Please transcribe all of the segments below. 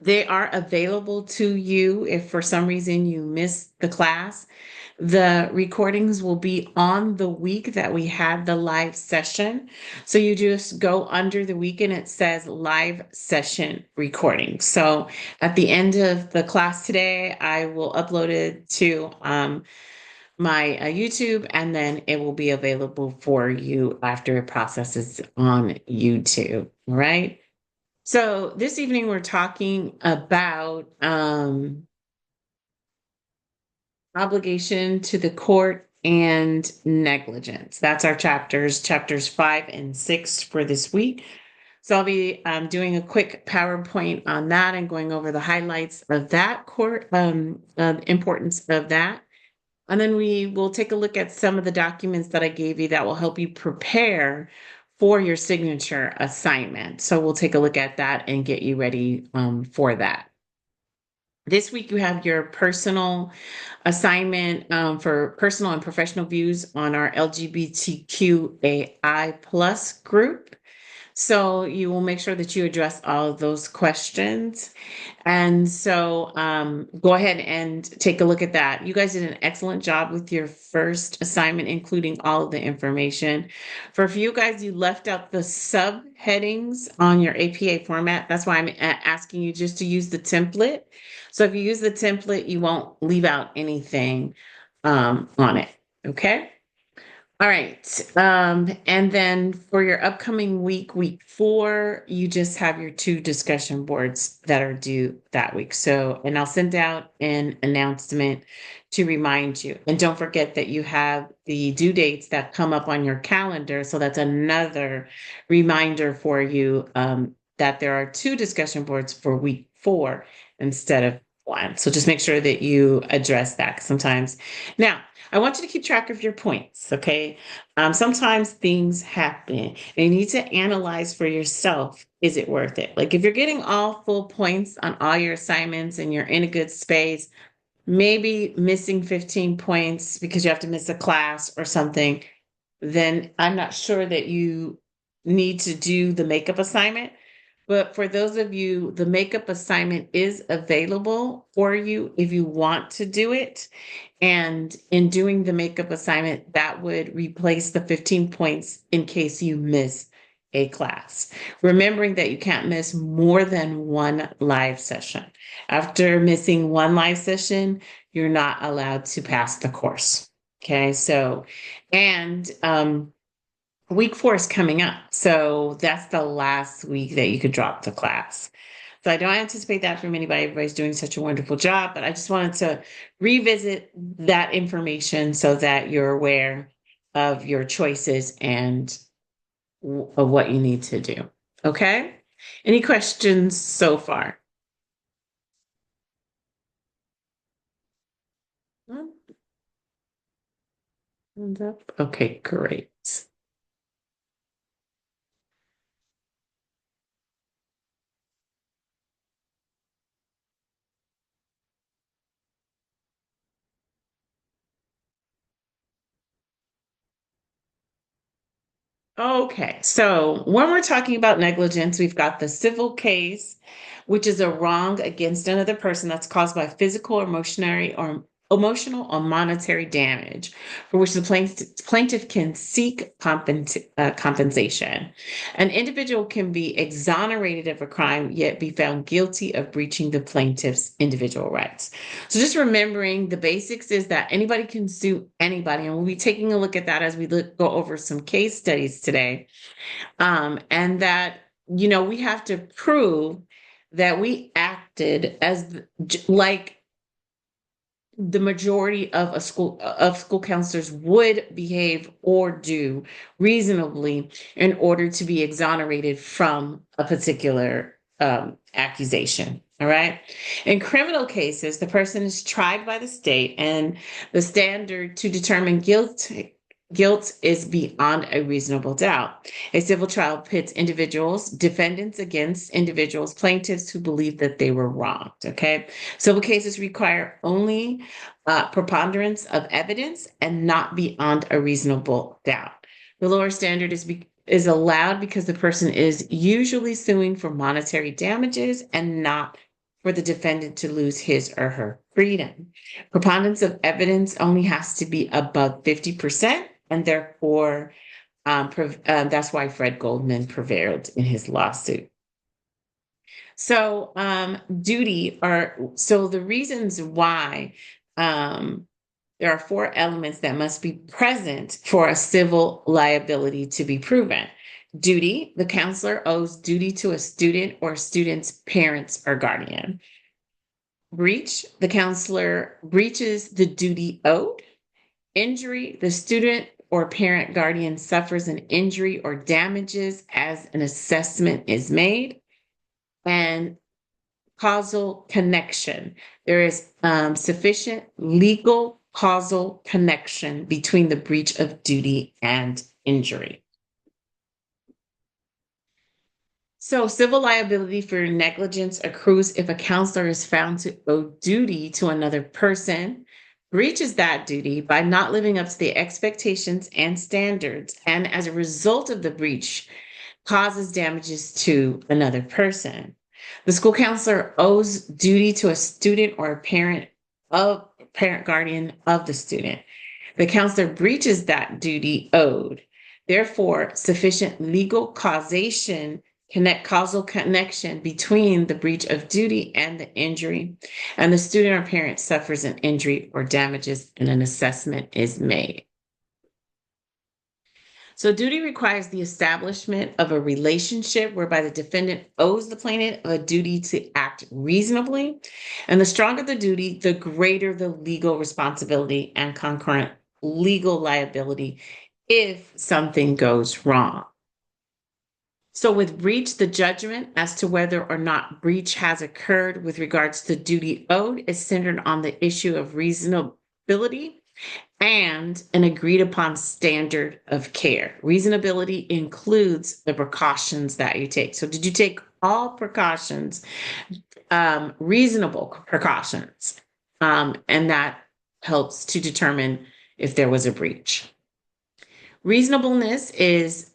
They are available to you if for some reason you missed the class. The recordings will be on the week that we had the live session. So you just go under the week and it says live session recording. So at the end of the class today, I will upload it to my YouTube, and then it will be available for you after it processes on YouTube. All right. So this evening we're talking about obligation to the court and negligence. That's our chapters 5 and 6 for this week. So I'll be doing a quick PowerPoint on that and going over the highlights of that court, importance of that. And then we will take a look at some of the documents that I gave you that will help you prepare for your signature assignment. So we'll take a look at that and get you ready for that. This week you have your personal assignment for personal and professional views on our LGBTQAI plus group. So you will make sure that you address all of those questions. And so go ahead and take a look at that. You guys did an excellent job with your first assignment, including all of the information. For a few guys, you left out the subheadings on your APA format. That's why I'm asking you just to use the template. So if you use the template, you won't leave out anything on it. Okay. All right. And then for your upcoming week 4, you just have your 2 discussion boards that are due that week. So, and I'll send out an announcement to remind you. And don't forget that you have the due dates that come up on your calendar. So that's another reminder for you that there are 2 discussion boards for week 4 instead of 1. So just make sure that you address that sometimes. Now, I want you to keep track of your points, okay? Sometimes things happen and you need to analyze for yourself, is it worth it? Like if you're getting all full points on all your assignments and you're in a good space, maybe missing 15 points because you have to miss a class or something, then I'm not sure that you need to do the makeup assignment. But for those of you, the makeup assignment is available for you if you want to do it. And in doing the makeup assignment, that would replace the 15 points in case you miss a class. Remembering that you can't miss more than one live session. After missing one live session, you're not allowed to pass the course. Okay, so, and week 4 is coming up. So that's the last week that you could drop the class. So I don't anticipate that from anybody. Everybody's doing such a wonderful job, but I just wanted to revisit that information so that you're aware of your choices and of what you need to do. Okay? Any questions so far? Hands up. Okay, great. Okay, so when we're talking about negligence, we've got the civil case, which is a wrong against another person that's caused by physical, emotional or monetary damage, for which the plaintiff can seek compensation. An individual can be exonerated of a crime, yet be found guilty of breaching the plaintiff's individual rights. So just remembering the basics is that anybody can sue anybody, and we'll be taking a look at that as we go over some case studies today. And that, we have to prove that we acted as like the majority of school counselors would behave or do reasonably in order to be exonerated from a particular accusation. All right. In criminal cases, the person is tried by the state, and the standard to determine guilt is beyond a reasonable doubt. A civil trial pits individuals, defendants against individuals, plaintiffs who believe that they were wronged. Okay. Civil cases require only preponderance of evidence and not beyond a reasonable doubt. The lower standard is is allowed because the person is usually suing for monetary damages and not for the defendant to lose his or her freedom. Preponderance of evidence only has to be above 50%, and therefore, that's why Fred Goldman prevailed in his lawsuit. So, the reasons why there are four elements that must be present for a civil liability to be proven. Duty, the counselor owes duty to a student or student's parents or guardian. Breach, the counselor breaches the duty owed. Injury, the student or parent guardian suffers an injury or damages as an assessment is made. And causal connection. There is sufficient legal causal connection between the breach of duty and injury. So, civil liability for negligence accrues if a counselor is found to owe duty to another person, breaches that duty by not living up to the expectations and standards, and as a result of the breach, causes damages to another person. The school counselor owes duty to a student or a parent guardian of the student. The counselor breaches that duty owed. Therefore, sufficient legal causal connection between the breach of duty and the injury, and the student or parent suffers an injury or damages, and an assessment is made. So duty requires the establishment of a relationship whereby the defendant owes the plaintiff a duty to act reasonably. And the stronger the duty, the greater the legal responsibility and concurrent legal liability if something goes wrong. So with breach, the judgment as to whether or not breach has occurred with regards to duty owed is centered on the issue of reasonability and an agreed upon standard of care. Reasonability includes the precautions that you take. So did you take all precautions, reasonable precautions? And that helps to determine if there was a breach. Reasonableness is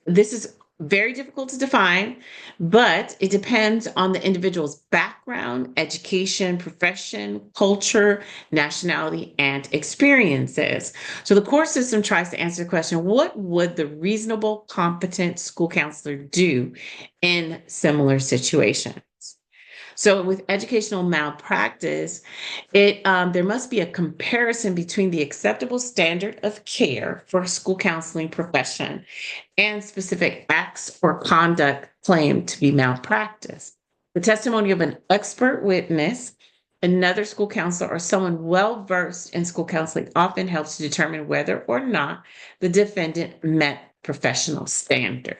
very difficult to define, but it depends on the individual's background, education, profession, culture, nationality, and experiences. So the court system tries to answer the question, what would the reasonable, competent school counselor do in similar situations? So with educational malpractice, there must be a comparison between the acceptable standard of care for a school counseling profession and specific acts or conduct claimed to be malpractice. The testimony of an expert witness, another school counselor, or someone well-versed in school counseling often helps to determine whether or not the defendant met professional standard.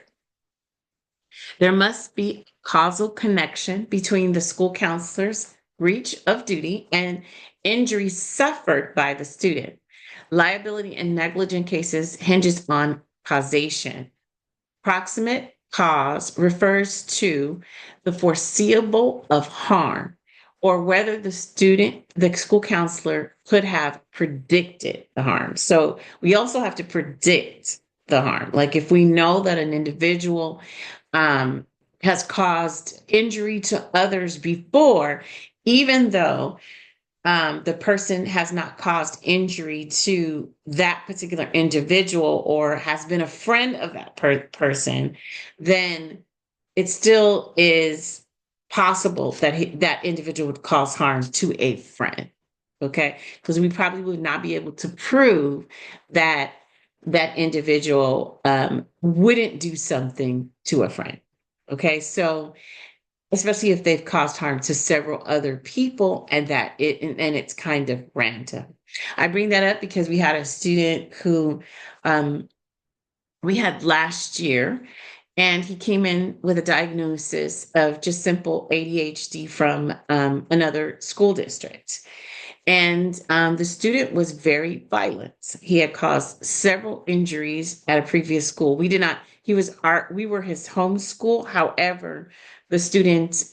There must be causal connection between the school counselor's breach of duty and injury suffered by the student. Liability in negligent cases hinges on causation. Proximate cause refers to the foreseeable of harm, or whether the school counselor could have predicted the harm. So we also have to predict the harm. Like if we know that an individual has caused injury to others before, even though the person has not caused injury to that particular individual or has been a friend of that person, then it still is possible that that individual would cause harm to a friend. Okay, because we probably would not be able to prove that that individual wouldn't do something to a friend. Okay, so especially if they've caused harm to several other people and it's kind of random. I bring that up because we had a student who we had last year, and he came in with a diagnosis of just simple ADHD from another school district. And the student was very violent. He had caused several injuries at a previous school. We were his home school. However, the student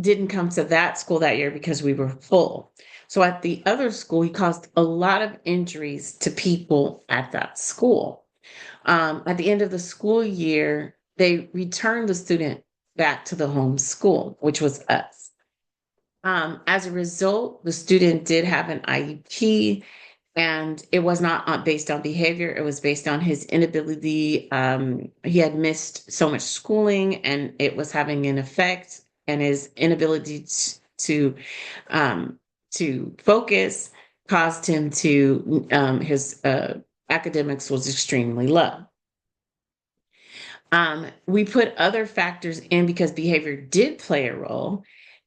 didn't come to that school that year because we were full. So at the other school, he caused a lot of injuries to people at that school. At the end of the school year, they returned the student back to the home school, which was us. As a result, the student did have an IEP, and it was not based on behavior. It was based on his inability. He had missed so much schooling, and it was having an effect, and his inability um, to focus caused him to his academics was extremely low. We put other factors in because behavior did play a role.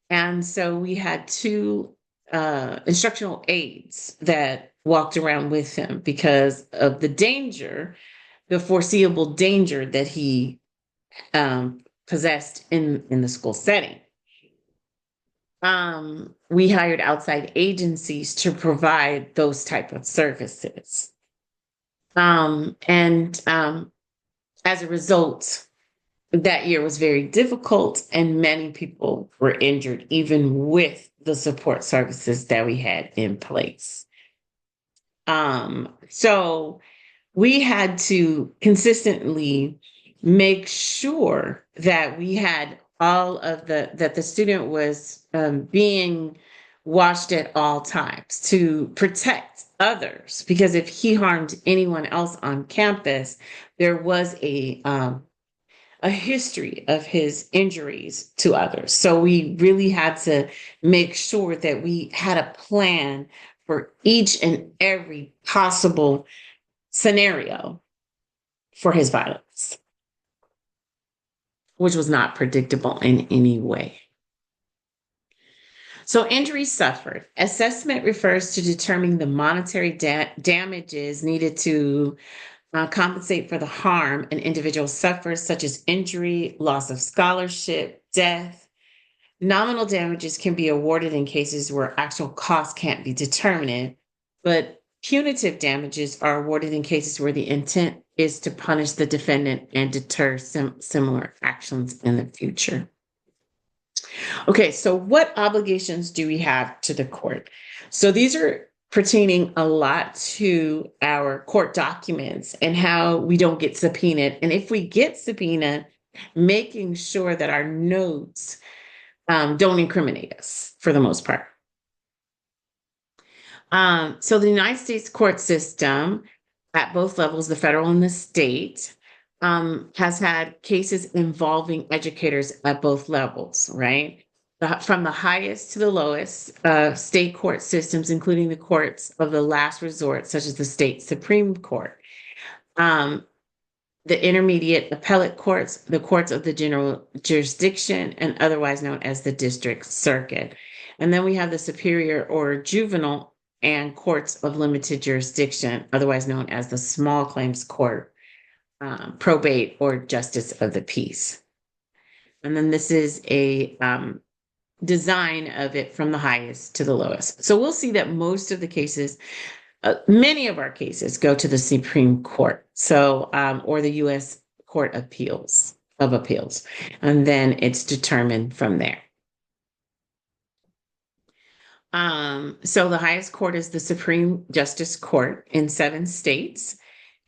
And so we had two instructional aides that walked around with him because of the danger, the foreseeable danger that he possessed in the school setting. We hired outside agencies to provide those type of services. And as a result, that year was very difficult, and many people were injured, even with the support services that we had in place. So we had to consistently make sure that we had all of that the student was being watched at all times to protect others, because if he harmed anyone else on campus, there was a history of his injuries to others. So we really had to make sure that we had a plan for each and every possible scenario for his violence, which was not predictable in any way. So, injuries suffered. Assessment refers to determining the monetary damages needed to compensate for the harm an individual suffers, such as injury, loss of scholarship, death. Nominal damages can be awarded in cases where actual costs can't be determined, but punitive damages are awarded in cases where the intent is to punish the defendant and deter similar actions in the future. Okay, so what obligations do we have to the court? So these are pertaining a lot to our court documents and how we don't get subpoenaed. And if we get subpoenaed, making sure that our notes don't incriminate us for the most part. So the United States court system at both levels, the federal and the state, has had cases involving educators at both levels, right? From the highest to the lowest, state court systems, including the courts of the last resort, such as the state Supreme Court, the intermediate appellate courts, the courts of the general jurisdiction, and otherwise known as the district circuit. And then we have the superior or juvenile and courts of limited jurisdiction, otherwise known as the small claims court, probate, or justice of the peace. And then this is a design of it from the highest to the lowest. So we'll see that most of the cases, many of our cases, go to the Supreme Court, so or the U.S. Court of Appeals, and then it's determined from there. So the highest court is the Supreme Justice Court in 7 states,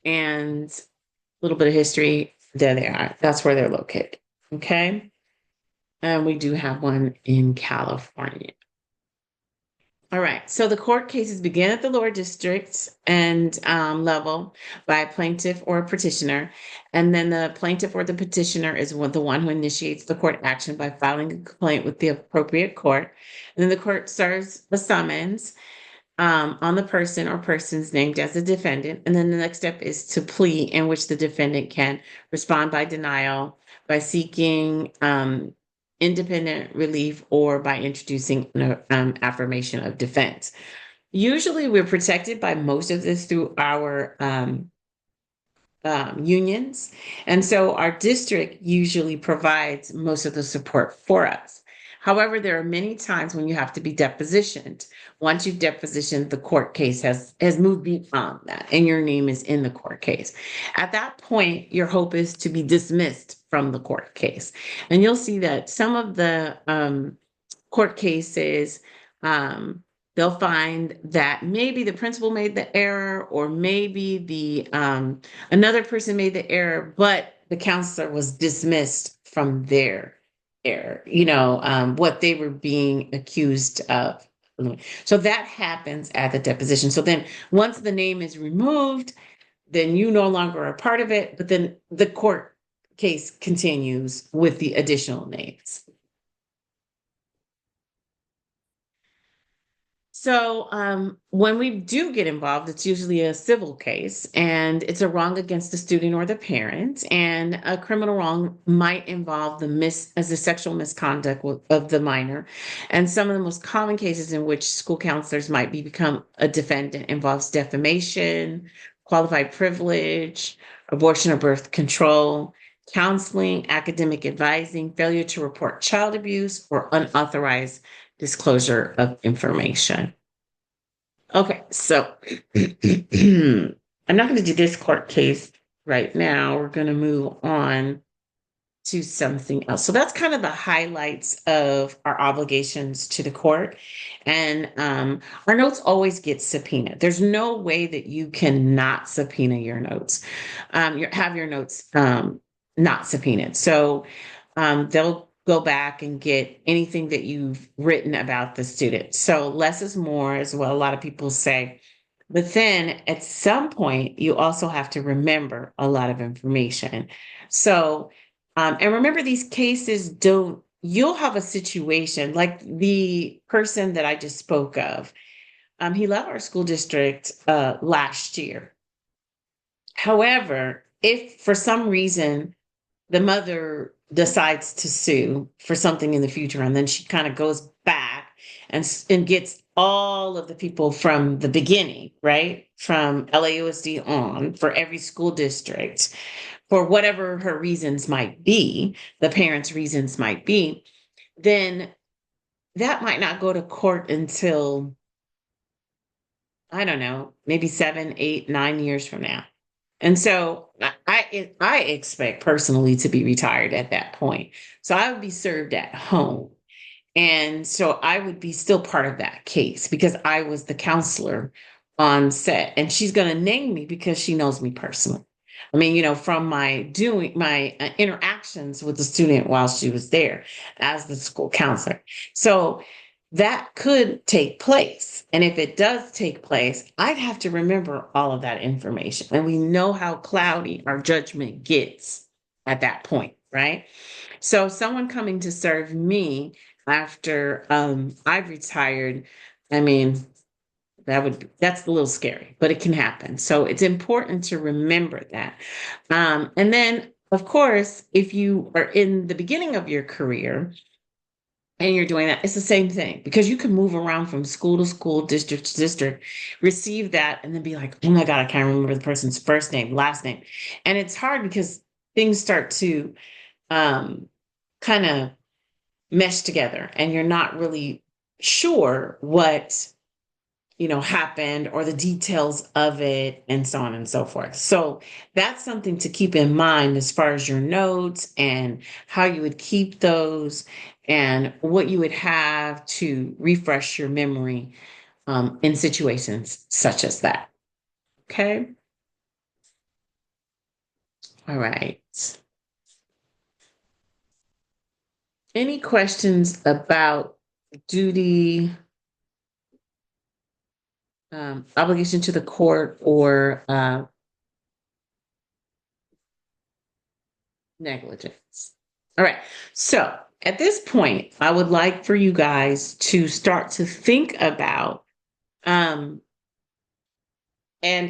and a little bit of history. There they are. That's where they're located. Okay. And we do have one in California. All right. So the court cases begin at the lower districts and level by a plaintiff or a petitioner. And then the plaintiff or the petitioner is the one who initiates the court action by filing a complaint with the appropriate court. And then the court serves a summons on the person or persons named as the defendant. And then the next step is to plea, in which the defendant can respond by denial, by seeking independent relief, or by introducing an affirmation of defense. Usually we're protected by most of this through our unions. And so our district usually provides most of the support for us. However, there are many times when you have to be depositioned. Once you've depositioned, the court case has moved beyond that, and your name is in the court case. At that point, your hope is to be dismissed from the court case. And you'll see that some of the court cases they'll find that maybe the principal made the error, or maybe the another person made the error, but the counselor was dismissed from their error, what they were being accused of. So that happens at the deposition. So then once the name is removed, then you no longer are part of it, but then the court case continues with the additional names. So, when we do get involved, it's usually a civil case, and it's a wrong against the student or the parent. And a criminal wrong might involve as a sexual misconduct of the minor. And some of the most common cases in which school counselors might become a defendant involves defamation, qualified privilege, abortion or birth control, counseling, academic advising, failure to report child abuse, or unauthorized disclosure of information. Okay, so I'm not going to do this court case right now. We're going to move on to something else. So that's kind of the highlights of our obligations to the court. And our notes always get subpoenaed. There's no way that you can not subpoena your notes. Have your notes not subpoenaed. So they'll go back and get anything that you've written about the student. So less is more, as well. A lot of people say. But then at some point, you also have to remember a lot of information. So, and remember, these cases you'll have a situation like the person that I just spoke of. He left our school district last year. However, if for some reason the mother decides to sue for something in the future, and then she kind of goes back and gets all of the people from the beginning, right? From LAUSD on, for every school district, for whatever her reasons might be, the parents' reasons might be, then that might not go to court until, I don't know, maybe 7, 8, 9 years from now. And so I expect personally to be retired at that point. So I would be served at home. And so I would be still part of that case because I was the counselor on set. And she's going to name me because she knows me personally. I mean, from my interactions with the student while she was there as the school counselor. So that could take place. And if it does take place, I'd have to remember all of that information. And we know how cloudy our judgment gets at that point, right? So someone coming to serve me after I've retired, I mean, that's a little scary, but it can happen. So it's important to remember that. And then, of course, if you are in the beginning of your career, and you're doing that, it's the same thing because you can move around from school to school, district to district, receive that, and then be like, oh my God, I can't remember the person's first name, last name. And it's hard because things start to kind of mesh together and you're not really sure what happened or the details of it and so on and so forth. So that's something to keep in mind as far as your notes and how you would keep those and what you would have to refresh your memory in situations such as that. Okay. All right. Any questions about duty, obligation to the court, or negligence? All right. So at this point, I would like for you guys to start to think about and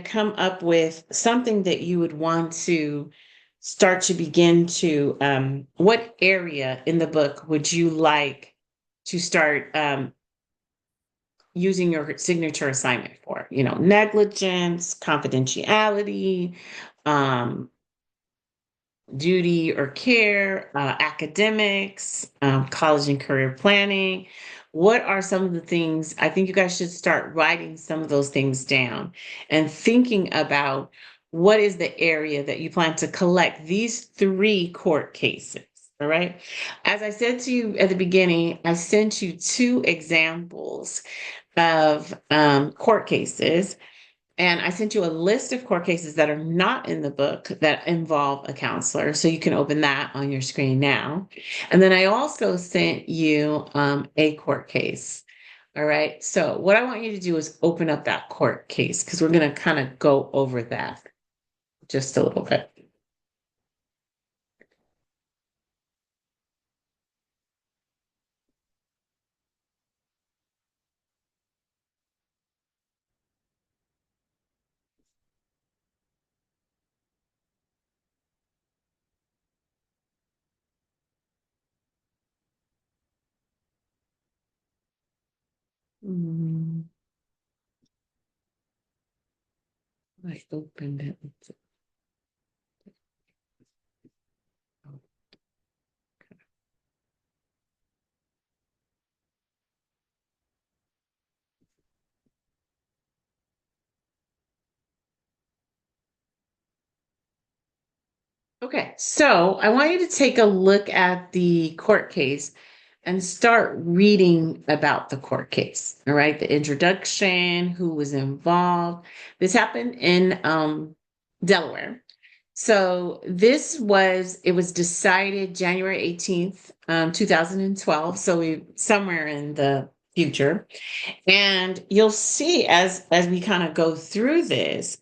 come up with something that you would want to start to begin to, what area in the book would you like to start using your signature assignment for? Negligence, confidentiality, um, duty or care, academics, college and career planning. What are some of the things? I think you guys should start writing some of those things down and thinking about what is the area that you plan to collect these 3 court cases. All right. As I said to you at the beginning, I sent you 2 examples of court cases. And I sent you a list of court cases that are not in the book that involve a counselor. So you can open that on your screen now. And then I also sent you a court case. All right. So what I want you to do is open up that court case because we're going to kind of go over that just a little bit. Mm, I opened it. Okay, so I want you to take a look at the court case and start reading about the court case. All right, the introduction, who was involved. This happened in Delaware. So it was decided January 18th, 2012. So we somewhere in the future. And you'll see as we kind of go through this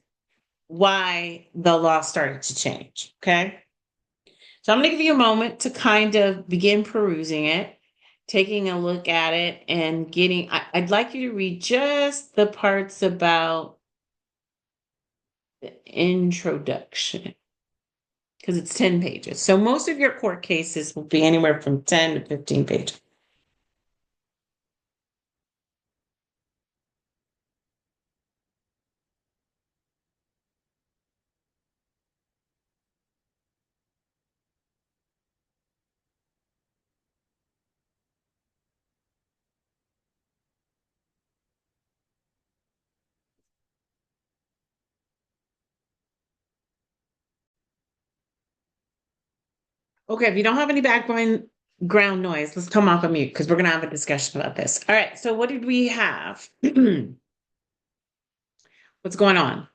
why the law started to change. Okay. So I'm going to give you a moment to kind of begin perusing it, taking a look at it, and I'd like you to read just the parts about the introduction because it's 10 pages. So most of your court cases will be anywhere from 10 to 15 pages. Okay, if you don't have any background ground noise, let's come off of mute because we're going to have a discussion about this. All right, so what did we have? What's going on?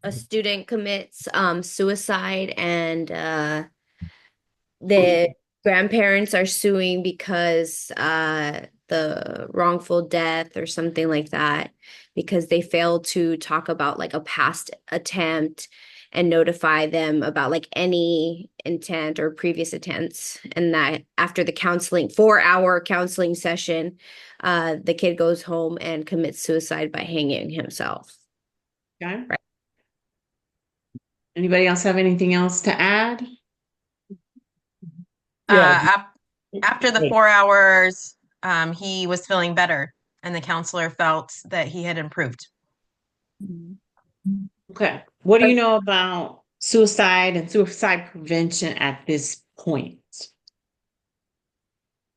A student commits suicide, and the grandparents are suing because the wrongful death or something like that, because they failed to talk about like a past attempt and notify them about like any intent or previous attempts. And that after the 4-hour counseling session, the kid goes home and commits suicide by hanging himself. Okay. Right. Anybody else have anything else to add? Yeah. After the 4 hours, he was feeling better, and the counselor felt that he had improved. Okay. What do you know about suicide and suicide prevention at this point?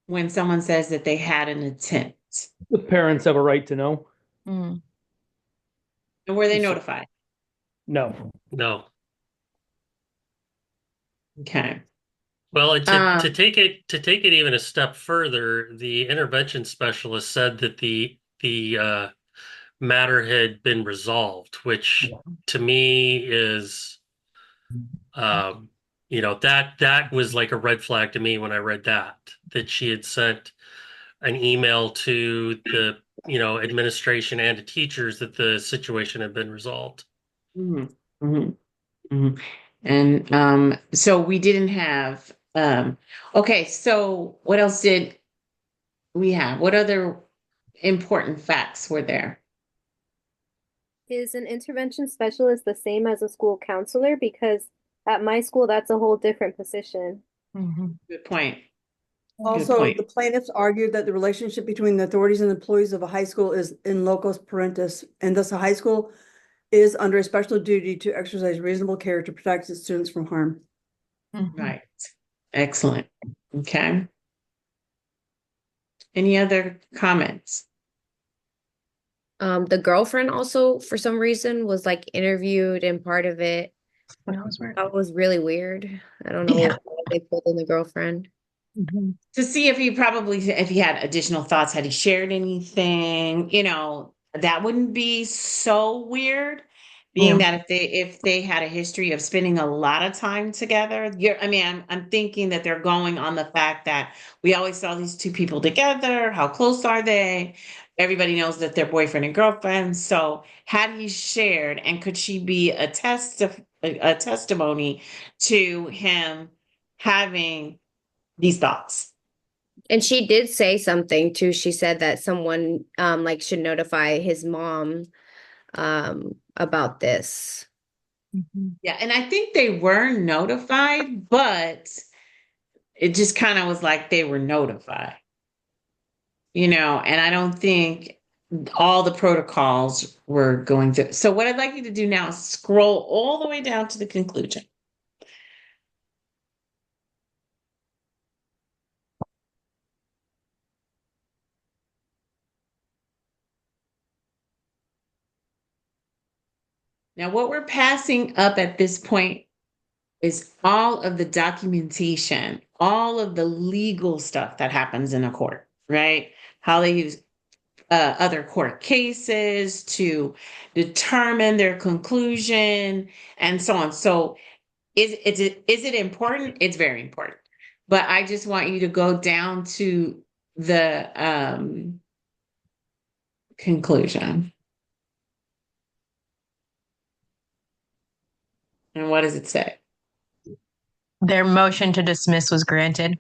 When someone says that they had an attempt, The parents have a right to know. Mm. and were they notified? No. No. Okay. Well, and to take it even a step further, the intervention specialist said that the matter had been resolved, which to me is that was like a red flag to me when I read that she had sent an email to the administration and to teachers that the situation had been resolved. Mhm, mhm, mhm. And so we didn't have okay, so what else did we have? What other important facts were there? Is an intervention specialist the same as a school counselor? Because at my school, that's a whole different position. Mhm. Good point. Also, point. the plaintiffs argued that the relationship between the authorities and employees of a high school is in locus parentis, and thus a high school is under a special duty to exercise reasonable care to protect its students from harm. Mhm. Right. Excellent. Okay. Any other comments? The girlfriend also, for some reason, was like interviewed, and part of it That was weird. that was really weird. I don't know Yeah. why they pulled in the girlfriend. to see if if he had additional thoughts, had he shared anything, that wouldn't be so weird. Being Yeah. that if they had a history of spending a lot of time together, I'm thinking that they're going on the fact that we always saw these two people together. How close are they? Everybody knows that they're boyfriend and girlfriend. So had he shared, and could she be a testimony to him having these thoughts? And she did say something too. She said that someone like should notify his mom about this. Yeah, and I think they were notified, but it just kind of was like they were notified, and I don't think all the protocols were going to. So what I'd like you to do now is scroll all the way down to the conclusion. Now, what we're passing up at this point is all of the documentation, all of the legal stuff that happens in a court, right? How they use other court cases to determine their conclusion and so on. So is it important? It's very important. But I just want you to go down to the conclusion. And what does it say? Their motion to dismiss was granted.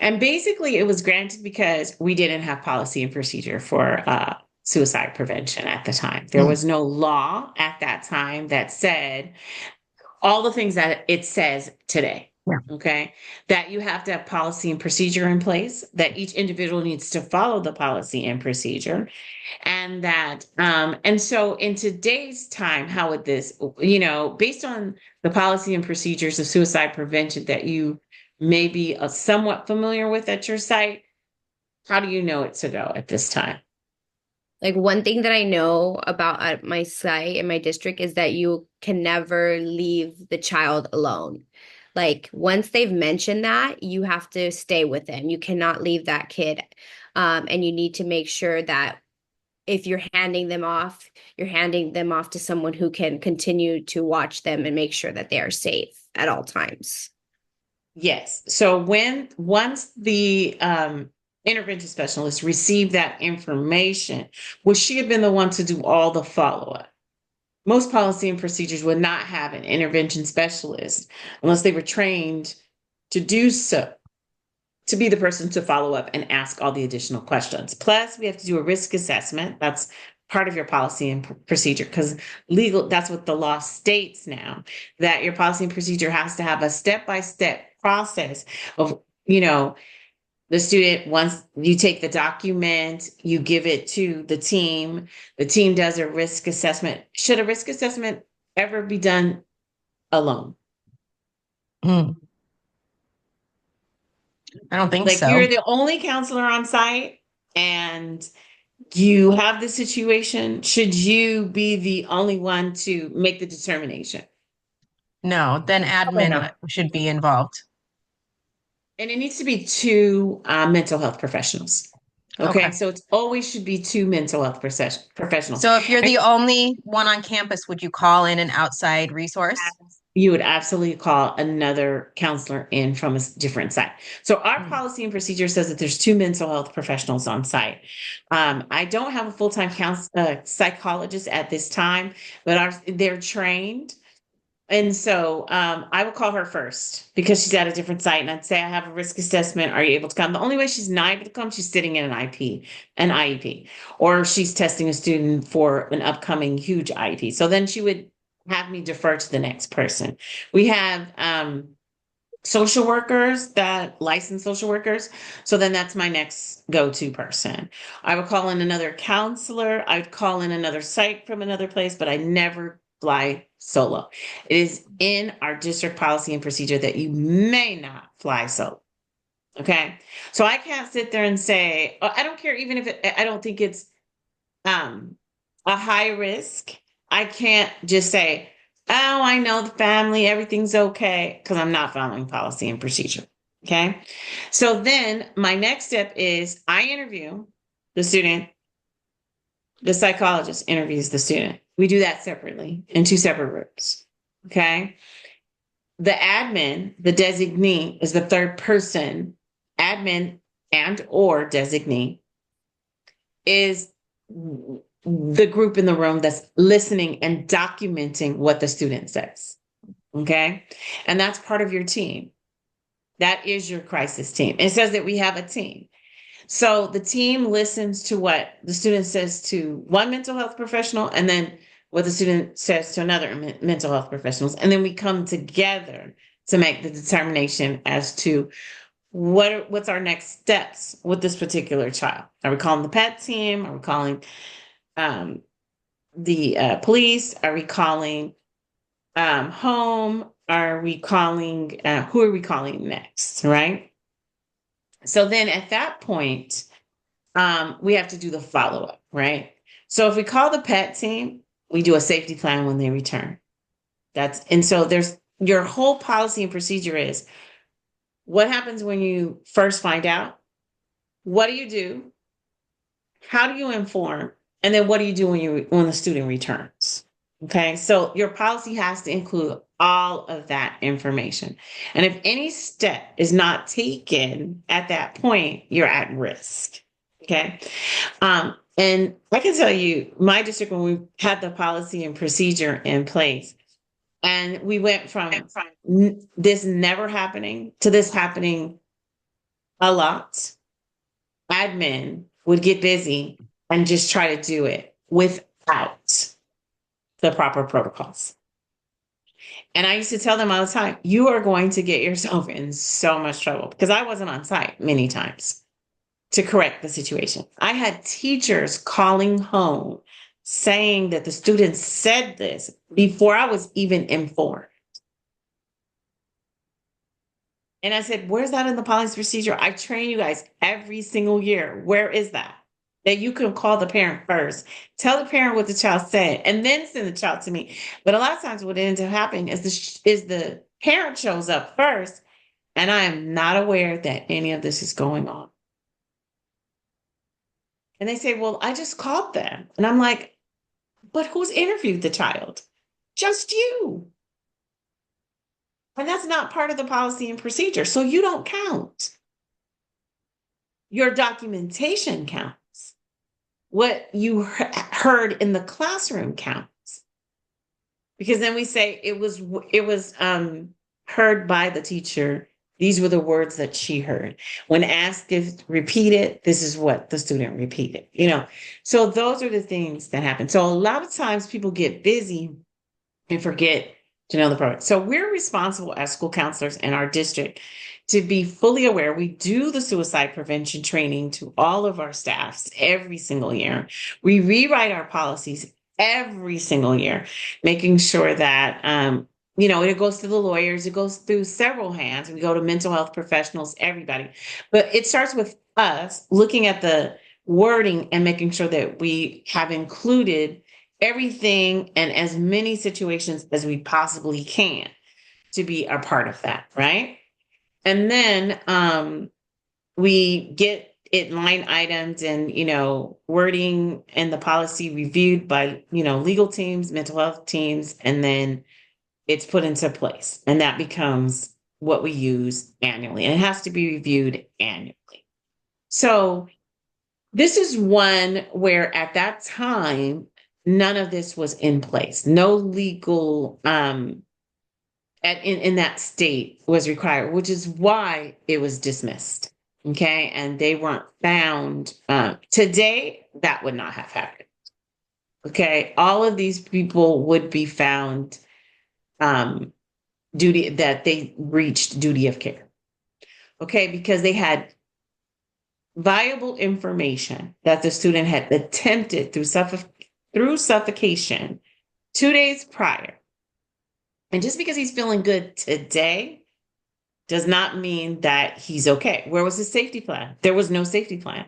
And basically, it was granted because we didn't have policy and procedure for suicide prevention at the time. There was no law at that time that said all the things that it says today. Yeah. Okay. That you have to have policy and procedure in place, that each individual needs to follow the policy and procedure. And and so in today's time, how would this, based on the policy and procedures of suicide prevention that you may be somewhat familiar with at your site, how do you know it to go at this time? Like one thing that I know about at my site in my district is that you can never leave the child alone. Like once they've mentioned that, you have to stay with them. You cannot leave that kid. And you need to make sure that if you're handing them off, you're handing them off to someone who can continue to watch them and make sure that they are safe at all times. Yes. So once the intervention specialist received that information, would she have been the one to do all the follow-up? Most policy and procedures would not have an intervention specialist unless they were trained to do so, to be the person to follow up and ask all the additional questions. Plus, we have to do a risk assessment. That's part of your policy and procedure because that's what the law states now, that your policy and procedure has to have a step-by-step process of, the student, once you take the document, you give it to the team does a risk assessment. Should a risk assessment ever be done alone? I don't think so. You're the only counselor on site and you have the situation. Should you be the only one to make the determination? No, then admin should be involved. And it needs to be two mental health professionals. Okay. So it always should be two mental health professionals. So if you're the only one on campus, would you call in an outside resource? You would absolutely call another counselor in from a different site. So our policy and procedure says that there's two mental health professionals on site. I don't have a full-time psychologist at this time, but they're trained. And so I would call her first because she's at a different site. And I'd say, I have a risk assessment. Are you able to come? The only way she's not able to come, she's sitting in an IEP, or she's testing a student for an upcoming huge IEP. So then she would have me defer to the next person. We have social workers, licensed social workers. So then that's my next go-to person. I would call in another counselor. I'd call in another site from another place, but I never fly solo. It is in our district policy and procedure that you may not fly solo. Okay. So I can't sit there and say, I don't care, even if I don't think it's a high risk. I can't just say, Oh, I know the family, everything's okay, because I'm not following policy and procedure. Okay. So then my next step is I interview the student, the psychologist interviews the student. We do that separately in two separate groups. Okay. The admin, the designee, is the third person. Admin and or designee is the group in the room that's listening and documenting what the student says. Okay. And that's part of your team. That is your crisis team. It says that we have a team. So the team listens to what the student says to one mental health professional and then what the student says to another mental health professionals. And then we come together to make the determination as to what's our next steps with this particular child. Are we calling the pet team? Are we calling the police? Are we calling home? Are we calling, who are we calling next, right? So then at that point, we have to do the follow-up, right? So if we call the pet team, we do a safety plan when they return. And so there's your whole policy and procedure is what happens when you first find out? What do you do? How do you inform? And then what do you do when the student returns? Okay, so your policy has to include all of that information. And if any step is not taken at that point, you're at risk. Okay. And I can tell you, my district, when we had the policy and procedure in place, and we went from this never happening to this happening a lot, admin would get busy and just try to do it without the proper protocols. And I used to tell them all the time, you are going to get yourself in so much trouble because I wasn't on site many times to correct the situation. I had teachers calling home saying that the students said this before I was even informed. And I said, where's that in the policy procedure? I train you guys every single year. Where is that? That you can call the parent first, tell the parent what the child said, and then send the child to me. But a lot of times what ends up happening is the parent shows up first, and I am not aware that any of this is going on. And they say, well, I just called them. And I'm like, but who's interviewed the child? Just you. And that's not part of the policy and procedure. So you don't count. Your documentation counts. What you heard in the classroom counts. Because then we say it was heard by the teacher. These were the words that she heard. When asked if repeated, this is what the student repeated, So those are the things that happen. So a lot of times people get busy and forget to know the program. So we're responsible as school counselors in our district to be fully aware. We do the suicide prevention training to all of our staffs every single year. We rewrite our policies every single year, making sure that, it goes to the lawyers, it goes through several hands. We go to mental health professionals, everybody. But it starts with us looking at the wording and making sure that we have included everything and as many situations as we possibly can to be a part of that, right? And then we get it line items and, wording and the policy reviewed by, legal teams, mental health teams, and then it's put into place. And that becomes what we use annually. And it has to be reviewed annually. So this is one where at that time, none of this was in place. No legal in that state was required, which is why it was dismissed. Okay. And they weren't found. Today, that would not have happened. Okay. All of these people would be found that they reached duty of care. Okay. Because they had viable information that the student had attempted through suffocation 2 days prior. And just because he's feeling good today does not mean that he's okay. Where was his safety plan? There was no safety plan.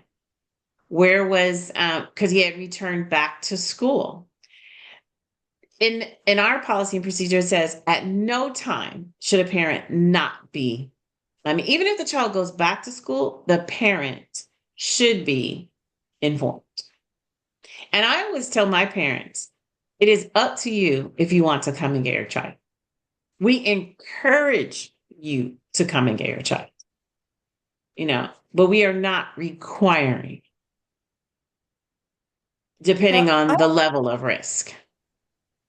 Where was, because he had returned back to school. in our policy and procedure, it says at no time should a parent not be. I mean, even if the child goes back to school, the parent should be informed. And I always tell my parents, it is up to you if you want to come and get your child. We encourage you to come and get your child, but we are not requiring, depending on the level of risk.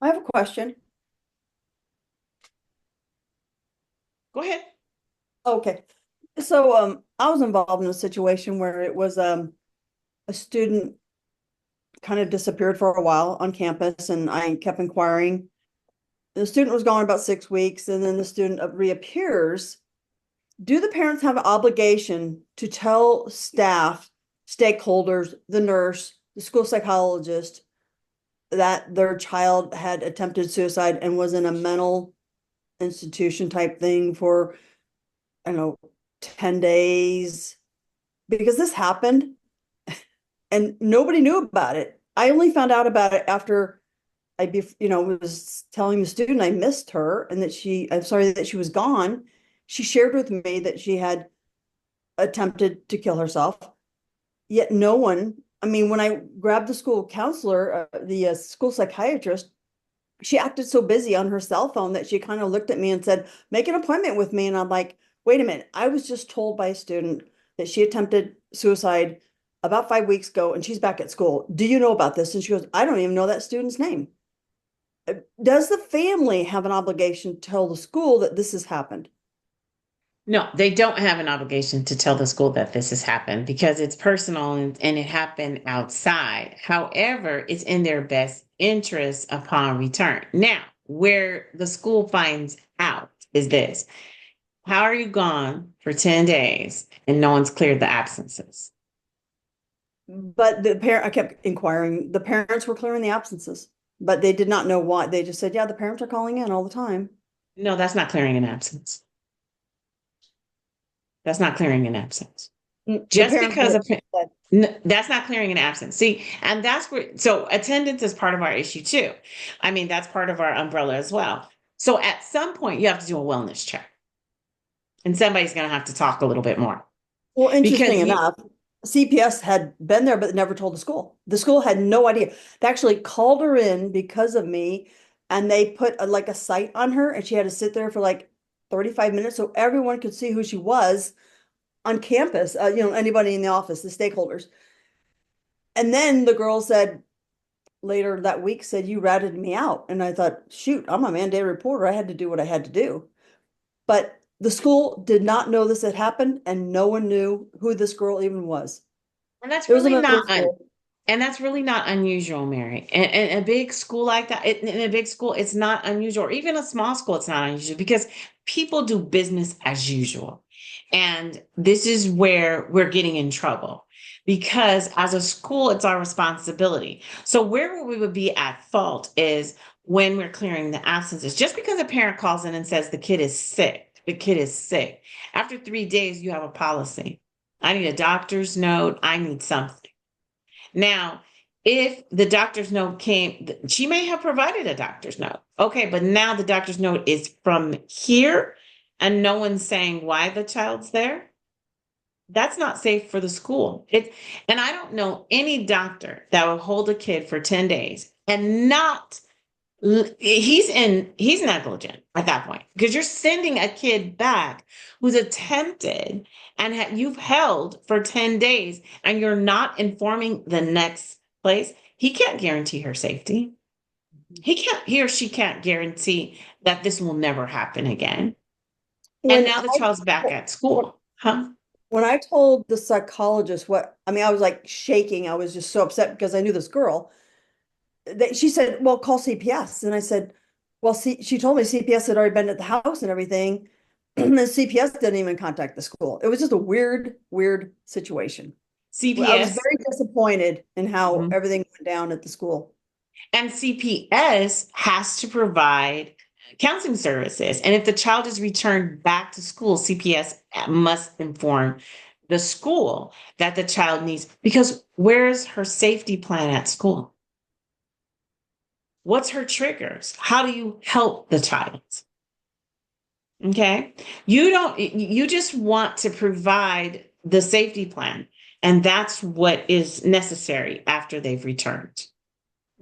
I have a question. Go ahead. Okay. So, I was involved in a situation where it was, a student kind of disappeared for a while on campus, and I kept inquiring. The student was gone about 6 weeks, and then the student reappears. Do the parents have an obligation to tell staff, stakeholders, the nurse, the school psychologist, that their child had attempted suicide and was in a mental institution type thing for, I don't know, 10 days? Because this happened and nobody knew about it. I only found out about it after I was telling the student I missed her and that I'm sorry that she was gone. She shared with me that she had attempted to kill herself, yet no one, I mean, when I grabbed the school counselor, the school psychiatrist, she acted so busy on her cell phone that she kind of looked at me and said, make an appointment with me. And I'm like, wait a minute, I was just told by a student that she attempted suicide about 5 weeks ago and she's back at school. Do you know about this? And she goes, I don't even know that student's name. Does the family have an obligation to tell the school that this has happened? No, they don't have an obligation to tell the school that this has happened because it's personal and it happened outside. However, it's in their best interest upon return. Now, where the school finds out is this. How are you gone for 10 days and no one's cleared the absences? But I kept inquiring. The parents were clearing the absences, but they did not know why. They just said, yeah, the parents are calling in all the time. No, that's not clearing an absence. That's not clearing an absence. Just because that's not clearing an absence. See, and that's where, so attendance is part of our issue too. I mean, that's part of our umbrella as well. So at some point you have to do a wellness check and somebody's going to have to talk a little bit more. Well, interesting enough, CPS had been there, but never told the school. The school had no idea. They actually called her in because of me and they put a site on her and she had to sit there for like 35 minutes so everyone could see who she was on campus, anybody in the office, the stakeholders. And then the girl said later that week, said, you ratted me out. And I thought, shoot, I'm a mandated reporter. I had to do what I had to do. But the school did not know this had happened and no one knew who this girl even was. And that's really that's really not unusual, Mary. And a big school like that, in a big school, it's not unusual. Or even a small school, it's not unusual because people do business as usual. And this is where we're getting in trouble because as a school, it's our responsibility. So where we would be at fault is when we're clearing the absences. Just because a parent calls in and says the kid is sick, After 3 days, you have a policy. I need a doctor's note. I need something. Now, if the doctor's note came, she may have provided a doctor's note. Okay, but now the doctor's note is from here and no one's saying why the child's there. That's not safe for the school. And I don't know any doctor that will hold a kid for 10 days and not, he's negligent at that point because you're sending a kid back who's attempted and you've held for 10 days and you're not informing the next place. He can't guarantee her safety. He or she can't guarantee that this will never happen again. And now the child's back at school. When I told the psychologist I was like shaking. I was just so upset because I knew this girl. She said, well, call CPS. And I said, well, she told me CPS had already been at the house and everything. And CPS didn't even contact the school. It was just a weird situation. CPS. I was very disappointed in how everything went down at the school. And CPS has to provide counseling services. And if the child is returned back to school, CPS must inform the school that the child needs, because where's her safety plan at school? What's her triggers? How do you help the child? Okay. You just want to provide the safety plan, and that's what is necessary after they've returned.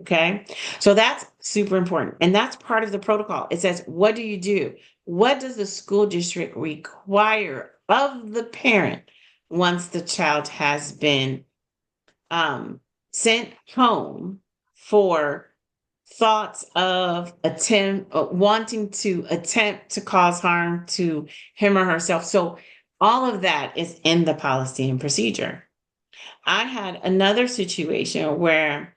Okay. So that's super important. And that's part of the protocol. It says, what do you do? What does the school district require of the parent once the child has been sent home for thoughts of wanting to attempt to cause harm to him or herself? So all of that is in the policy and procedure. I had another situation where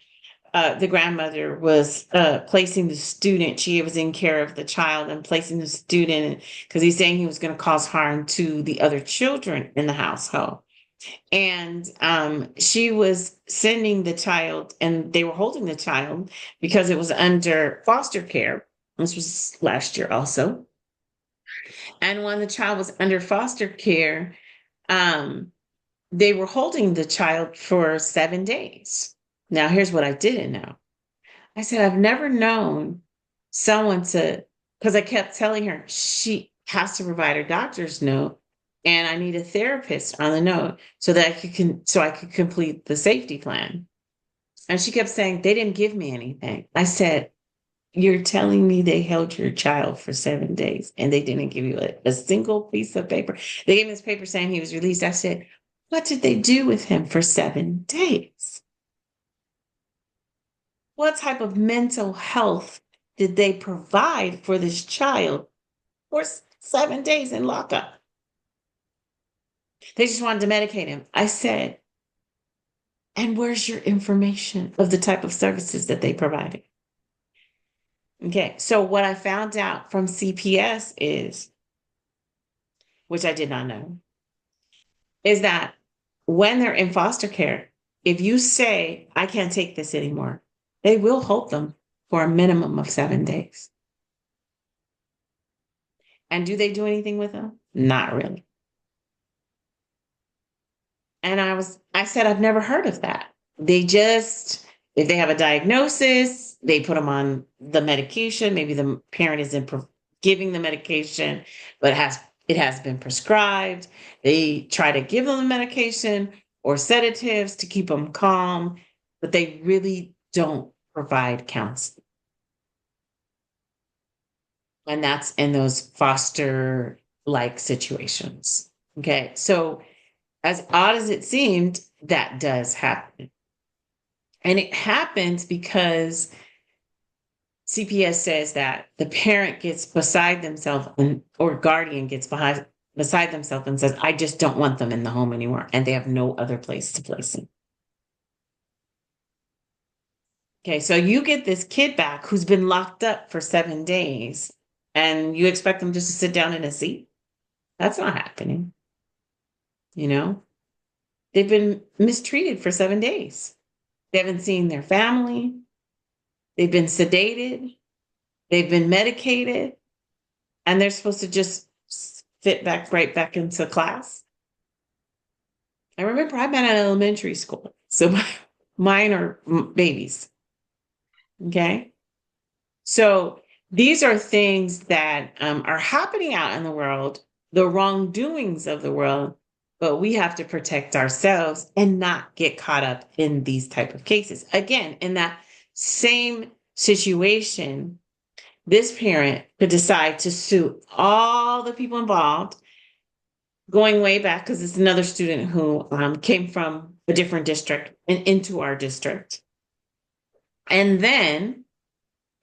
the grandmother was placing the student. She was in care of the child and placing the student because he's saying he was going to cause harm to the other children in the household. And she was sending the child, and they were holding the child because it was under foster care. This was last year also. And when the child was under foster care, they were holding the child for 7 days. Now, here's what I didn't know. I said, I've never known someone to, because I kept telling her she has to provide her doctor's note, and I need a therapist on the note so that I could complete the safety plan. And she kept saying, they didn't give me anything. I said, you're telling me they held your child for 7 days and they didn't give you a single piece of paper? They gave me this paper saying he was released. I said, what did they do with him for 7 days? What type of mental health did they provide for this child for 7 days in lockup? They just wanted to medicate him. I said, and where's your information of the type of services that they provided? Okay, so what I found out from CPS is, which I did not know, is that when they're in foster care, if you say, I can't take this anymore, they will hold them for a minimum of 7 days. And do they do anything with them? Not really. And I said, I've never heard of that. They just, if they have a diagnosis, they put them on the medication. Maybe the parent isn't giving the medication, but it has been prescribed. They try to give them the medication or sedatives to keep them calm, but they really don't provide counseling. And that's in those foster-like situations. Okay, so as odd as it seemed, that does happen. And it happens because CPS says that the parent gets beside themselves or guardian gets beside themselves and says, I just don't want them in the home anymore. And they have no other place to place them. Okay, so you get this kid back who's been locked up for 7 days and you expect them just to sit down in a seat? That's not happening. You know, they've been mistreated for 7 days. They haven't seen their family. They've been sedated. They've been medicated. And they're supposed to just fit right back into class. I remember I've been at elementary school. So mine are babies. Okay. So these are things that are happening out in the world, the wrongdoings of the world, but we have to protect ourselves and not get caught up in these type of cases. Again, in that same situation, this parent could decide to sue all the people involved, going way back, because it's another student who came from a different district and into our district. And then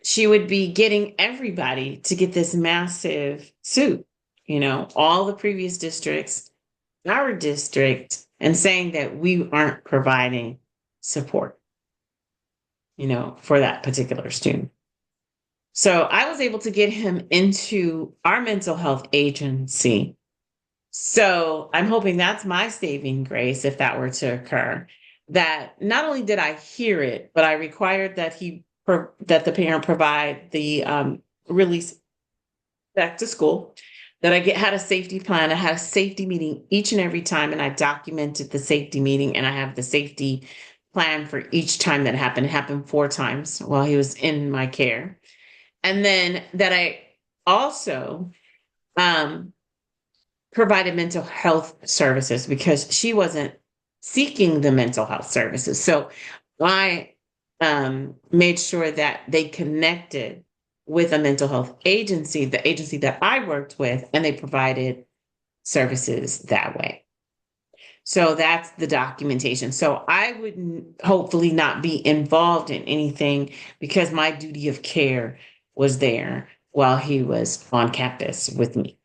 she would be getting everybody to get this massive suit, you know, all the previous districts, our district, and saying that we aren't providing support, you know, for that particular student. So I was able to get him into our mental health agency. So I'm hoping that's my saving grace if that were to occur, that not only did I hear it, but I required that that the parent provide the release back to school, that I had a safety plan. I had a safety meeting each and every time, and I documented the safety meeting, and I have the safety plan for each time that happened. It happened 4 times while he was in my care. And then that I also provided mental health services because she wasn't seeking the mental health services. So I made sure that they connected with a mental health agency, the agency that I worked with, and they provided services that way. So that's the documentation. So I would hopefully not be involved in anything because my duty of care was there while he was on campus with me.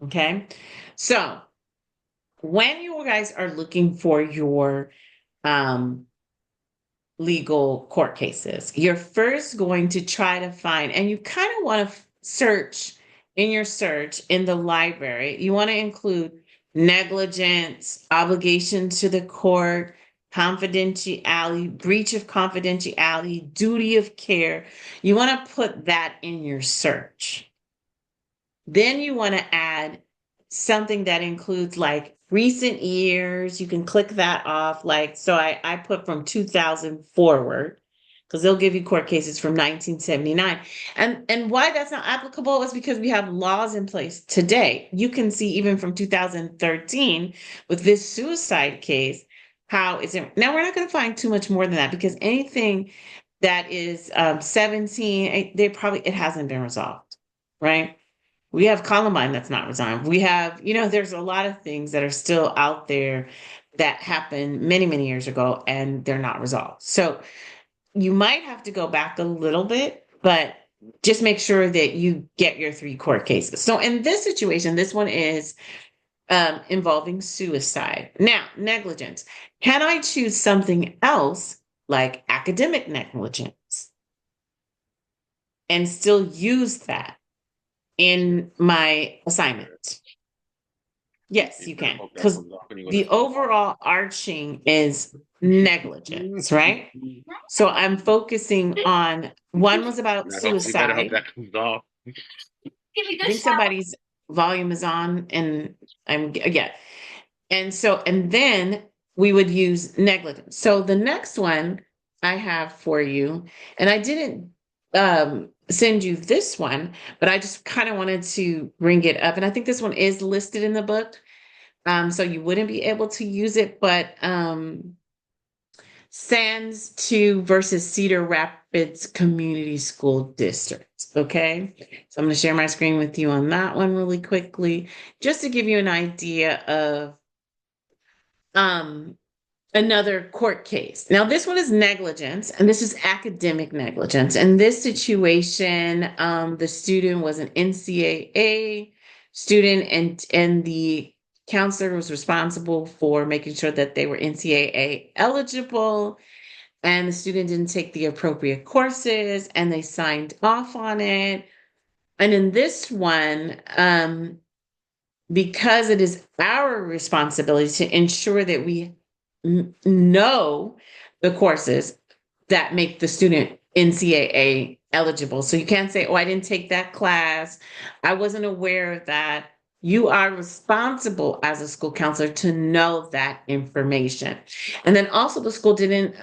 Okay. So when you guys are looking for your legal court cases, you're first going to try to find, and you kind of want to search in your search in the library, you want to include negligence, obligation to the court, confidentiality, breach of confidentiality, duty of care. You want to put that in your search. Then you want to add something that includes like recent years. You can click that off. Like, so I put from 2000 forward because they'll give you court cases from 1979. And why that's not applicable is because we have laws in place today. You can see even from 2013 with this suicide case, how it's in. Now we're not going to find too much more than that because anything that is 17, it hasn't been resolved, right? We have Columbine that's not resigned. We have, there's a lot of things that are still out there that happened many, many years ago and they're not resolved. So you might have to go back a little bit, but just make sure that you get your 3 court cases. So in this situation, this one is involving suicide. Now, negligence. Can I choose something else like academic negligence and still use that in my assignment? Yes, you can, because the overall arching is negligence, right? So I'm focusing on, one was about suicide. I think somebody's volume is on and yeah. And then we would use negligence. So the next one I have for you, and I didn't send you this one, but I just kind of wanted to bring it up. And I think this one is listed in the book. So you wouldn't be able to use it, but Sands 2 versus Cedar Rapids Community School District. Okay. So I'm going to share my screen with you on that one really quickly, just to give you an idea of another court case. Now, this one is negligence, and this is academic negligence. In this situation, the student was an NCAA student, and the counselor was responsible for making sure that they were NCAA eligible, and the student didn't take the appropriate courses, and they signed off on it. And in this one, because it is our responsibility to ensure that we know the courses that make the student NCAA eligible. So you can't say, oh, I didn't take that class. I wasn't aware of that. You are responsible as a school counselor to know that information. And then also the school didn't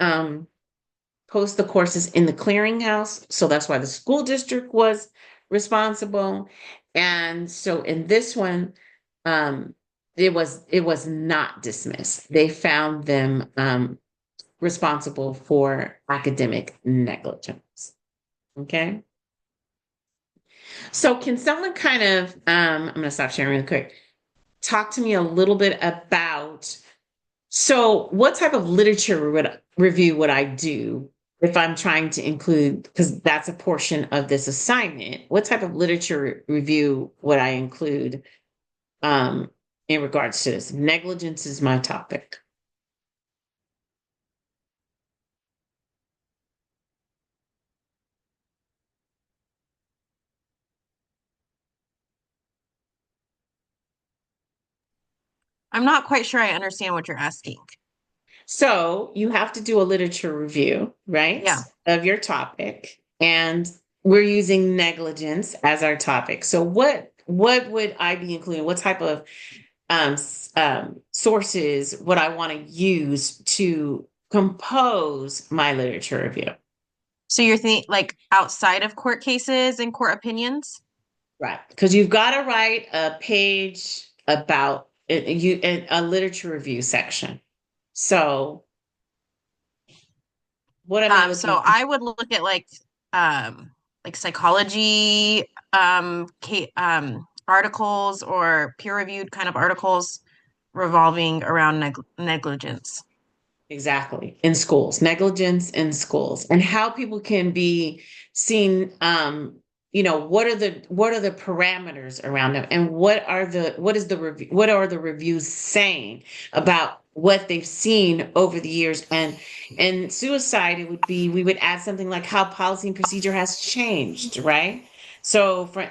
post the courses in the clearinghouse. So that's why the school district was responsible. And so in this one, it was not dismissed. They found them responsible for academic negligence. Okay. So can someone kind of, I'm going to stop sharing real quick, talk to me a little bit about, so what type of literature review would I do if I'm trying to include, because that's a portion of this assignment, what type of literature review would I include in regards to this? Negligence is my topic. I'm not quite sure I understand what you're asking. So you have to do a literature review, right? Yeah. Of your topic. And we're using negligence as our topic. So what would I be including? What type of sources would I want to use to compose my literature review. So you're thinking like outside of court cases and court opinions? Right. Because you've got to write a page about it, a literature review section. So what am I looking So I would look at like psychology articles or peer-reviewed kind of articles revolving around negligence. Exactly. In schools, negligence in schools, and how people can be seen, what are the parameters around them, and what is the review, what are the reviews saying about what they've seen over the years. And suicide, it would be, we would add something like how policy and procedure has changed, right? So for,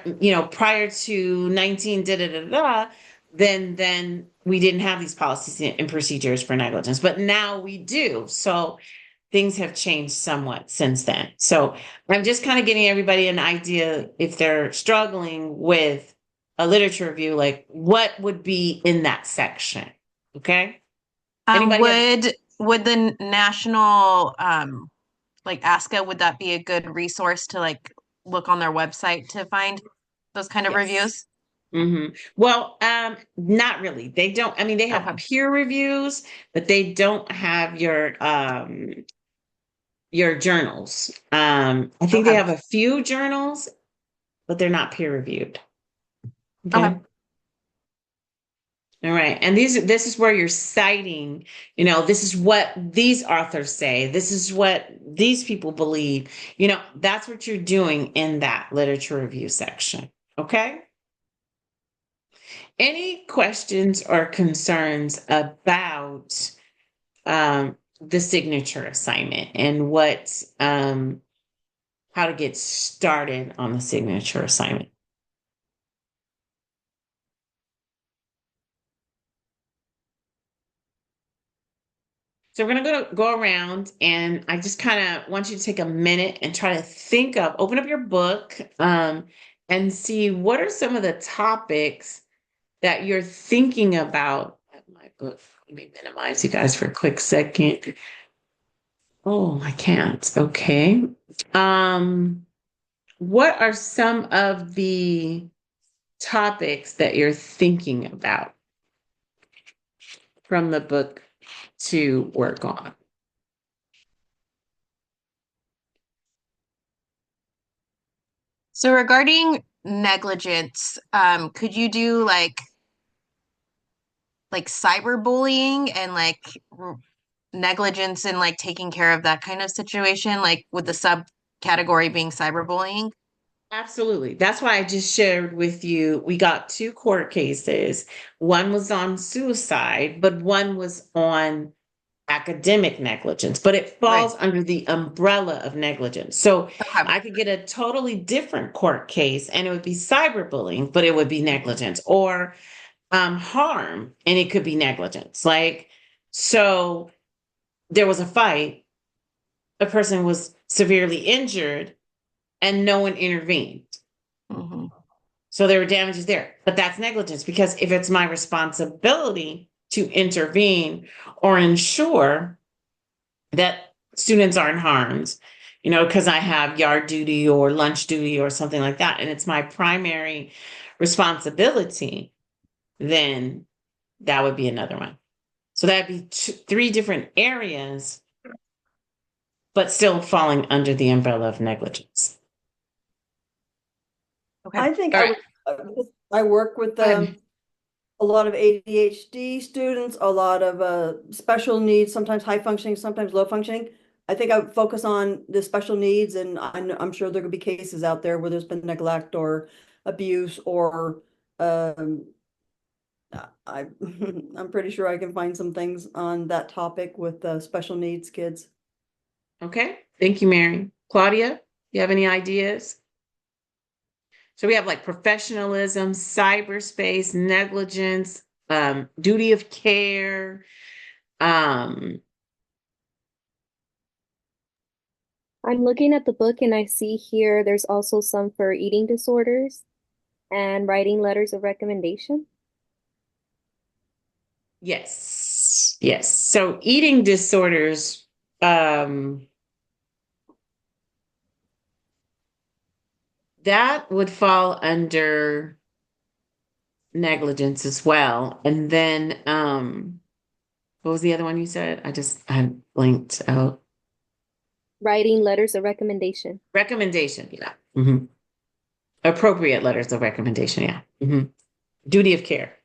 prior to 19 da da da da, then we didn't have these policies and procedures for negligence, but now we do. So things have changed somewhat since then. So I'm just kind of getting everybody an idea, if they're struggling with a literature review, like what would be in that section. Okay. Anybody Would the national like ASCA, would that be a good resource to like look on their website to find those kind of Yes. reviews? Well, not really. They don't, I mean, they have Okay. peer reviews, but they don't have your journals. I think they Okay. have a few journals, but they're not peer reviewed. Okay. All right. And this is where you're citing, this is what these authors say. This is what these people believe. That's what you're doing in that literature review section. Okay. Any questions or concerns about the signature assignment and how to get started on the signature assignment? So we're going to go around, and I just kind of want you to take a minute and try to open up your book, and see what are some of the topics that you're thinking about. My book, let me minimize you guys for a quick second. Oh, I can't. Okay. What are some of the topics that you're thinking about from the book to work on? So regarding negligence, could you do like cyberbullying and like negligence in like taking care of that kind of situation, like with the subcategory being cyberbullying? Absolutely. That's why I just shared with you. We got 2 court cases. One was on suicide, but one was on academic negligence, but it falls under the umbrella of negligence. So Okay. I could get a totally different court case and it would be cyberbullying, but it would be negligence, or harm, and it could be negligence. So there was a fight, a person was severely injured, and no one intervened. Mhm. So there were damages there, but that's negligence, because if it's my responsibility to intervene or ensure that students aren't harmed, because I have yard duty or lunch duty or something like that, and it's my primary responsibility, then that would be another one. So that'd be 3 different areas, but still falling under the umbrella of negligence. Okay. I think All I work with Go ahead. a lot of ADHD students, a lot of special needs, sometimes high functioning, sometimes low functioning. I think I would focus on the special needs, and I'm sure there could be cases out there where there's been neglect or abuse, or I'm pretty sure I can find some things on that topic with special needs kids. Okay. Thank you, Mary. Claudia, you have any ideas? So we have like professionalism, cyberspace, negligence, duty of care. I'm looking at the book and I see here there's also some for eating disorders and writing letters of recommendation. Yes. Yes. So eating disorders um, that would fall under negligence as well. And then, what was the other one you said? I blinked out. Writing letters of recommendation. Recommendation, yeah. Appropriate letters of recommendation, yeah. Duty of care.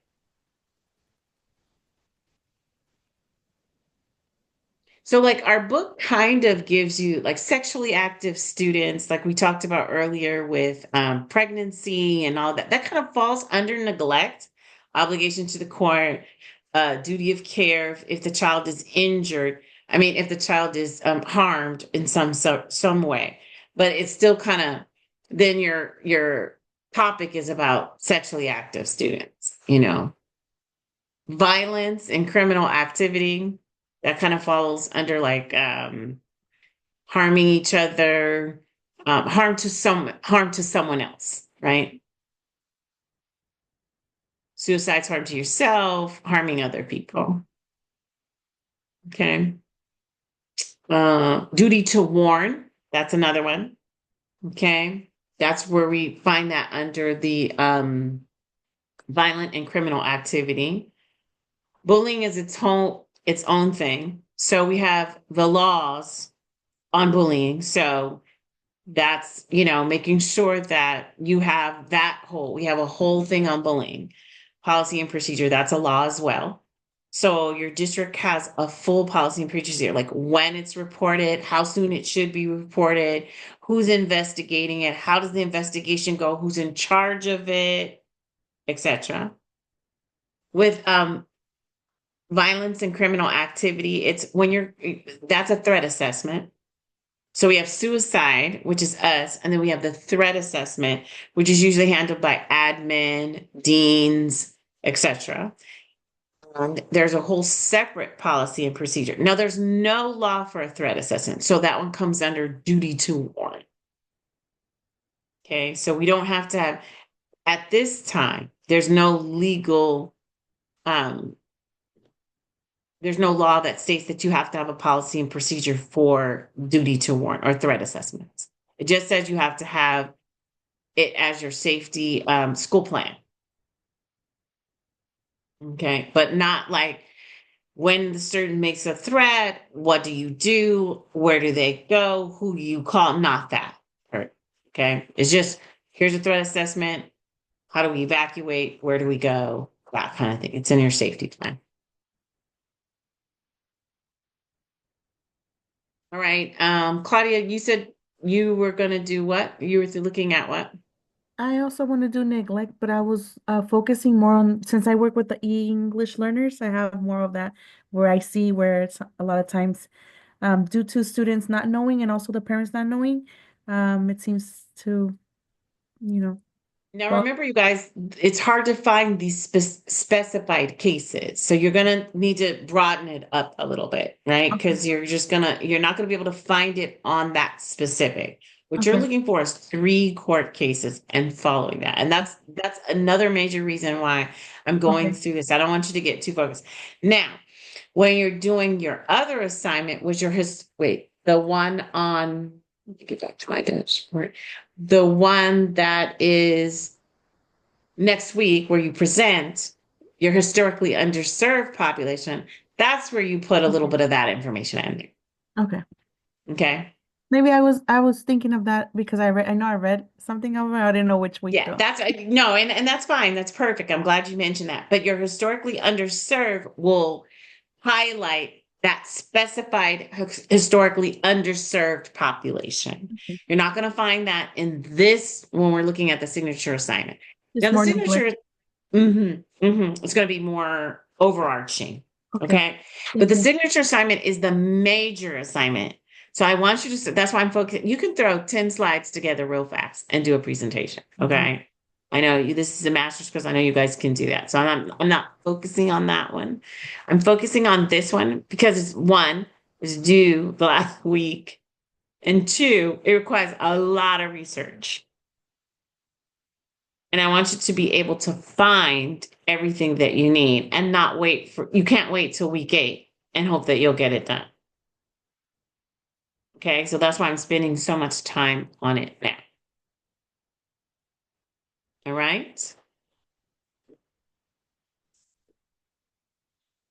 So, like, our book kind of gives you, like, sexually active students, like we talked about earlier with pregnancy and all that, that kind of falls under neglect, obligation to the court, duty of care if the child is injured. I mean, if the child is harmed in some way, but it's still kind of, then your topic is about sexually active students, violence and criminal activity. That kind of falls under like harming each other, harm to someone else, right? Suicide's harm to yourself, harming other people. Okay. Duty to warn, that's another one. Okay. That's where we find that under the violent and criminal activity. Bullying is its own thing. So we have the laws on bullying. So that's, making sure that we have a whole thing on bullying, policy and procedure. That's a law as well. So your district has a full policy and procedure, like when it's reported, how soon it should be reported, who's investigating it, how does the investigation go, who's in charge of it, etc. With violence and criminal activity, it's that's a threat assessment. So we have suicide, which is us, and then we have the threat assessment, which is usually handled by admin, deans, etc. And there's a whole separate policy and procedure. Now, there's no law for a threat assessment, so that one comes under duty to warn. Okay, so we don't have to have, at this time, there's no law that states that you have to have a policy and procedure for duty to warn or threat assessments. It just says you have to have it as your safety school plan. Okay, but not like when the student makes a threat, what do you do? Where do they go? Who do you call? Not that. Okay, it's just here's a threat assessment. How do we evacuate? Where do we go? That kind of thing. It's in your safety plan. All right. Claudia, you said you were going to do what? You were looking at what? I also want to do neglect, but I was focusing more on, since I work with the English learners, I have more of that where I see where it's a lot of times due to students not knowing and also the parents not knowing, it seems to, Now, well, remember, you guys, it's hard to find these specified cases. So you're going to need to broaden it up a little bit, right? okay, Because you're not going to be able to find it on that specific. What you're okay, looking for is 3 court cases and following that. And that's another major reason why I'm going okay, through this. I don't want you to get too focused. Now, when you're doing your other assignment, was the one on, let me get back to my dashboard. The one that is next week where you present your historically underserved population, that's where you put a little okay, bit of that information in there. okay. Okay. Maybe I was thinking of that because I know I read something of it. I didn't know which week Yeah, though. that's no, and that's fine. That's perfect. I'm glad you mentioned that. But your historically underserved will highlight that specified historically underserved population. Okay. You're not going to find that in this when we're looking at the signature assignment. Now, Just the more signature, neglect. it's going to be more overarching. Okay. Okay. But Thank the you. signature assignment is the major assignment. So I want you to, that's why I'm focusing. You can throw 10 slides together real fast and do a presentation. Okay. I know this is a master's because I know you guys can do that. So I'm not focusing on that one. I'm focusing on this one because it's one, is due the last week. And 2, it requires a lot of research. And I want you to be able to find everything that you need and not you can't wait till week 8 and hope that you'll get it done. Okay, so that's why I'm spending so much time on it now. All right.